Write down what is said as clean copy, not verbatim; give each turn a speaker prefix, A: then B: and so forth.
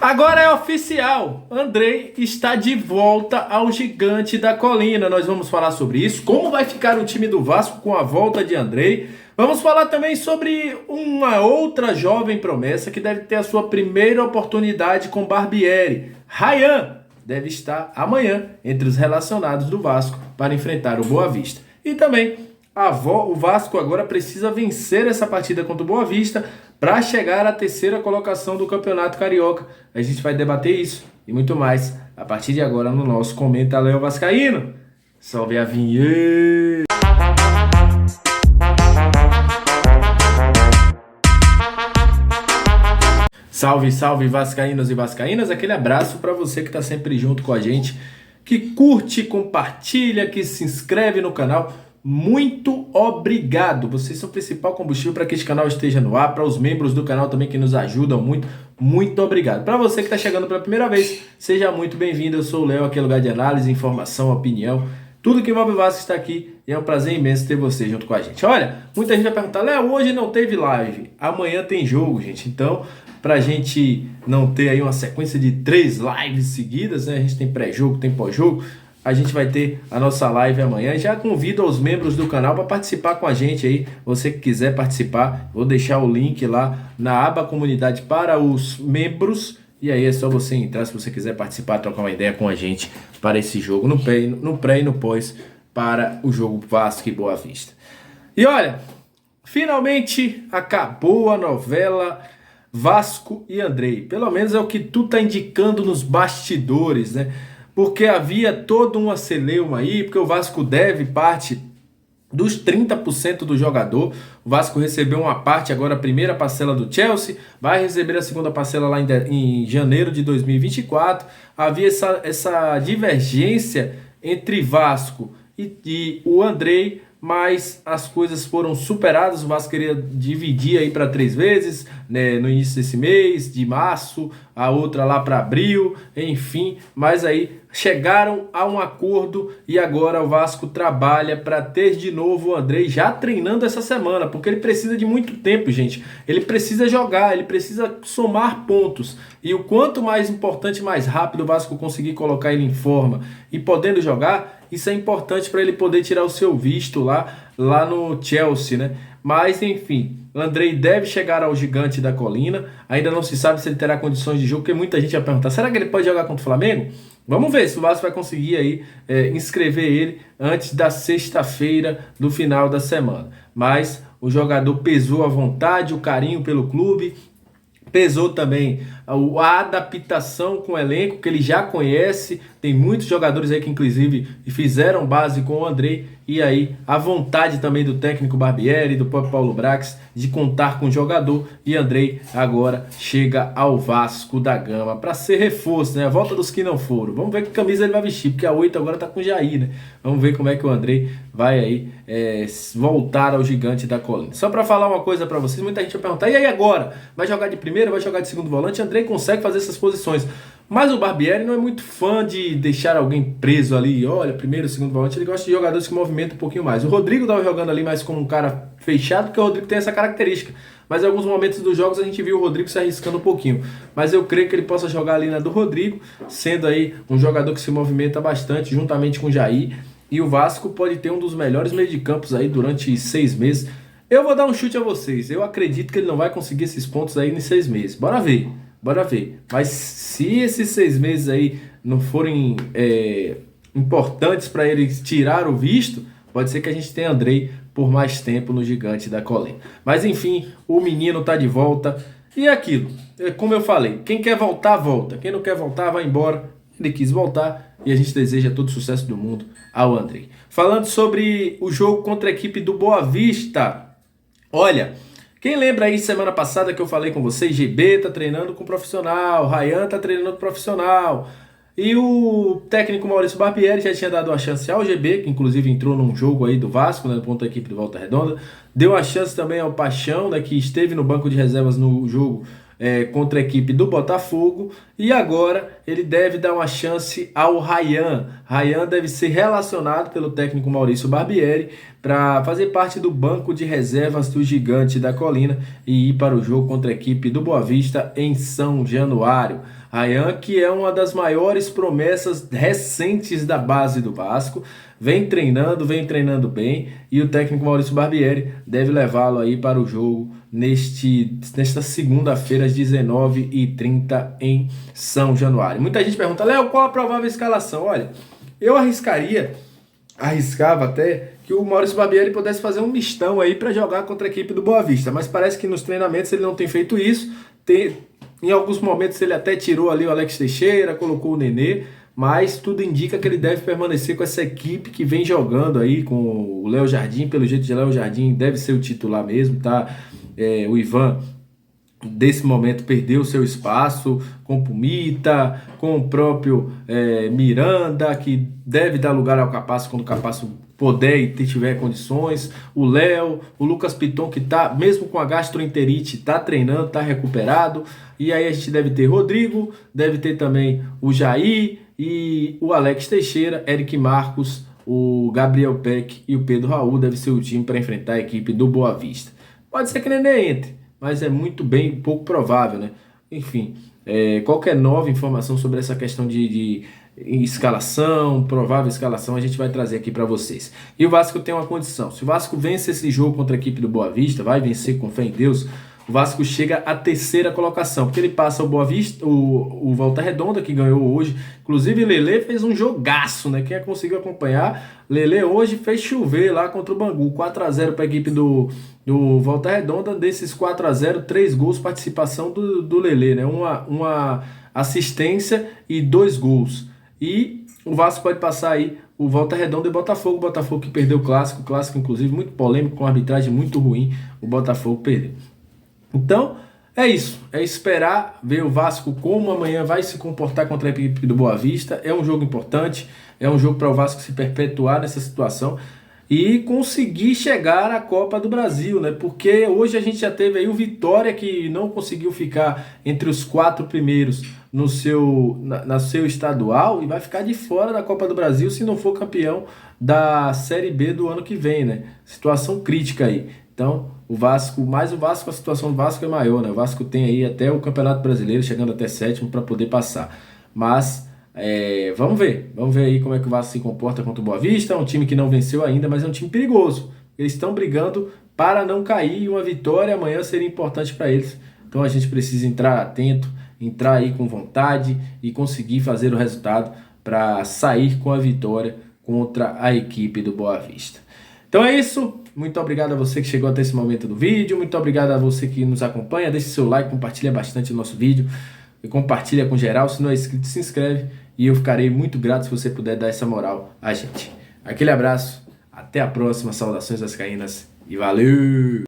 A: Agora é oficial, Andrei está de volta ao Gigante da Colina. Nós vamos falar sobre isso, como vai ficar o time do Vasco com a volta de Andrei. Vamos falar também sobre uma outra jovem promessa que deve ter a sua primeira oportunidade com Barbieri. Ryan deve estar amanhã entre os relacionados do Vasco para enfrentar o Boa Vista. E também o Vasco agora precisa vencer essa partida contra o Boa Vista para chegar à terceira colocação do Campeonato Carioca. A gente vai debater isso e muito mais a partir de agora no nosso Comenta Léo Vascaíno. Salve a vinheta! Salve, salve vascaínos e vascaínas, aquele abraço para você que está sempre junto com a gente, que curte, compartilha, que se inscreve no canal. Muito obrigado, vocês são o principal combustível para que este canal esteja no ar, para os membros do canal também que nos ajudam muito, muito obrigado. Para você que está chegando pela primeira vez, seja muito bem-vindo, eu sou o Léo, aqui é lugar de análise, informação, opinião, tudo que envolve o Vasco está aqui e é um prazer imenso ter você junto com a gente. Olha, muita gente vai perguntar, Léo, hoje não teve live, amanhã tem jogo, gente, então pra gente não ter aí uma sequência de 3 lives seguidas, né? A gente tem pré-jogo, tem pós-jogo, a gente vai ter a nossa live amanhã. Já convido os membros do canal para participar com a gente aí, você que quiser participar, vou deixar o link lá na aba comunidade para os membros, e aí é só você entrar se você quiser participar, trocar uma ideia com a gente para esse jogo, no pré e no pós, para o jogo Vasco e Boa Vista. E olha, finalmente acabou a novela Vasco e Andrei, pelo menos é o que tu tá indicando nos bastidores, né? Porque havia toda uma celeuma aí, porque o Vasco deve parte dos 30% do jogador. O Vasco recebeu uma parte agora, a primeira parcela do Chelsea, vai receber a segunda parcela lá em janeiro de 2024. Havia essa divergência entre Vasco e o Andrei, mas as coisas foram superadas. O Vasco queria dividir aí para 3 vezes, né, no início desse mês, de março, a outra lá para abril, enfim, mas aí chegaram a um acordo e agora o Vasco trabalha para ter de novo o Andrei já treinando essa semana, porque ele precisa de muito tempo, gente. Ele precisa jogar, ele precisa somar pontos. E o quanto mais importante, mais rápido o Vasco conseguir colocar ele em forma e podendo jogar, isso é importante para ele poder tirar o seu visto lá no Chelsea, né? Mas, enfim, o Andrei deve chegar ao Gigante da Colina. Ainda não se sabe se ele terá condições de jogo, porque muita gente vai perguntar, será que ele pode jogar contra o Flamengo? Vamos ver se o Vasco vai conseguir aí inscrever ele antes da sexta-feira do final da semana. Mas o jogador pesou a vontade, o carinho pelo clube, pesou também a adaptação com o elenco que ele já conhece. Tem muitos jogadores aí que inclusive fizeram base com o Andrei. E aí a vontade também do técnico Barbieri, do próprio Paulo Brax, de contar com o jogador. E Andrei agora chega ao Vasco da Gama para ser reforço, né? A volta dos que não foram. Vamos ver que camisa ele vai vestir, porque a 8 agora tá com o Jair, né? Vamos ver como é que o Andrei vai aí voltar ao Gigante da Colina. Só para falar uma coisa para vocês, muita gente vai perguntar, e aí agora? Vai jogar de primeira, vai jogar de segundo volante? Andrei consegue fazer essas posições. Mas o Barbieri não é muito fã de deixar alguém preso ali, olha, primeiro, segundo volante. Ele gosta de jogadores que movimentam um pouquinho mais. O Rodrigo estava jogando ali mais como um cara fechado, porque o Rodrigo tem essa característica. Mas em alguns momentos dos jogos a gente viu o Rodrigo se arriscando um pouquinho. Mas eu creio que ele possa jogar ali na do Rodrigo, sendo aí um jogador que se movimenta bastante, juntamente com o Jair. E o Vasco pode ter um dos melhores meio de campos aí durante 6 meses. Eu vou dar um chute a vocês. Eu acredito que ele não vai conseguir esses pontos aí em 6 meses. Bora ver. Bora ver. Mas se esses 6 meses aí não forem importantes para ele tirar o visto, pode ser que a gente tenha Andrei por mais tempo no Gigante da Colina. Mas enfim, o menino tá de volta. E é aquilo, como eu falei, quem quer voltar, volta. Quem não quer voltar, vai embora. Ele quis voltar e a gente deseja todo o sucesso do mundo ao Andrei. Falando sobre o jogo contra a equipe do Boa Vista. Olha, quem lembra aí semana passada que eu falei com vocês, GB tá treinando com profissional, Ryan tá treinando com profissional. E o técnico Maurício Barbieri já tinha dado uma chance ao GB, que inclusive entrou num jogo aí do Vasco, né, ponto da equipe de Volta Redonda. Deu uma chance também ao Paixão, né, que esteve no banco de reservas no jogo contra a equipe do Botafogo. E agora ele deve dar uma chance ao Ryan. Ryan deve ser relacionado pelo técnico Maurício Barbieri para fazer parte do banco de reservas do Gigante da Colina e ir para o jogo contra a equipe do Boa Vista em São Januário. Ryan, que é uma das maiores promessas recentes da base do Vasco, vem treinando bem, e o técnico Maurício Barbieri deve levá-lo aí para o jogo nesta segunda-feira às 19h30 em São Januário. Muita gente pergunta, Léo, qual a provável escalação? Olha, eu arriscava até que o Maurício Barbieri pudesse fazer um mistão aí para jogar contra a equipe do Boa Vista, mas parece que nos treinamentos ele não tem feito isso. Em alguns momentos ele até tirou ali o Alex Teixeira, colocou o Nenê, mas tudo indica que ele deve permanecer com essa equipe que vem jogando aí com o Léo Jardim. Pelo jeito de Léo Jardim deve ser o titular mesmo, tá? O Ivan, desse momento, perdeu o seu espaço com o Pumita, com o próprio Miranda, que deve dar lugar ao Capasso quando o Capasso puder e tiver condições. O Léo, o Lucas Piton, que tá, mesmo com a gastroenterite, tá treinando, tá recuperado. E aí a gente deve ter Rodrigo, deve ter também o Jair e o Alex Teixeira, Eric Marcos, o Gabriel Peck e o Pedro Raul. Deve ser o time para enfrentar a equipe do Boa Vista. Pode ser que Nenê entre, mas é muito bem pouco provável, né? Enfim, qualquer nova informação sobre essa questão de escalação, provável escalação, a gente vai trazer aqui para vocês. E o Vasco tem uma condição: se o Vasco vence esse jogo contra a equipe do Boa Vista, vai vencer com fé em Deus, o Vasco chega à terceira colocação, porque ele passa o Boa Vista, o Volta Redonda, que ganhou hoje. Inclusive Lelê fez um jogaço, né? Quem conseguiu acompanhar, Lelê hoje fez chover lá contra o Bangu, 4-0 para a equipe do Volta Redonda. Desses 4-0, 3 gols, participação do Lelê, né? Uma assistência e 2 gols. E o Vasco pode passar aí o Volta Redonda e o Botafogo que perdeu o clássico inclusive muito polêmico, com arbitragem muito ruim, o Botafogo perdeu. Então, é isso. É esperar ver o Vasco como amanhã vai se comportar contra a equipe do Boa Vista. É um jogo importante, é um jogo para o Vasco se perpetuar nessa situação e conseguir chegar à Copa do Brasil, né? Porque hoje a gente já teve aí o Vitória, que não conseguiu ficar entre os 4 primeiros no seu estadual e vai ficar de fora da Copa do Brasil se não for campeão da Série B do ano que vem, né? Situação crítica aí. Então, a situação do Vasco é maior, né? O Vasco tem aí até o Campeonato Brasileiro, chegando até 7º para poder passar. Mas vamos ver aí como é que o Vasco se comporta contra o Boa Vista. É um time que não venceu ainda, mas é um time perigoso. Eles estão brigando para não cair e uma vitória amanhã seria importante para eles. Então a gente precisa entrar atento, entrar aí com vontade e conseguir fazer o resultado para sair com a vitória contra a equipe do Boa Vista. Então é isso. Muito obrigado a você que chegou até esse momento do vídeo. Muito obrigado a você que nos acompanha. Deixe seu like, compartilha bastante o nosso vídeo. E compartilha com geral. Se não é inscrito, se inscreve. E eu ficarei muito grato se você puder dar essa moral a gente. Aquele abraço. Até a próxima. Saudações vascaínas. E valeu!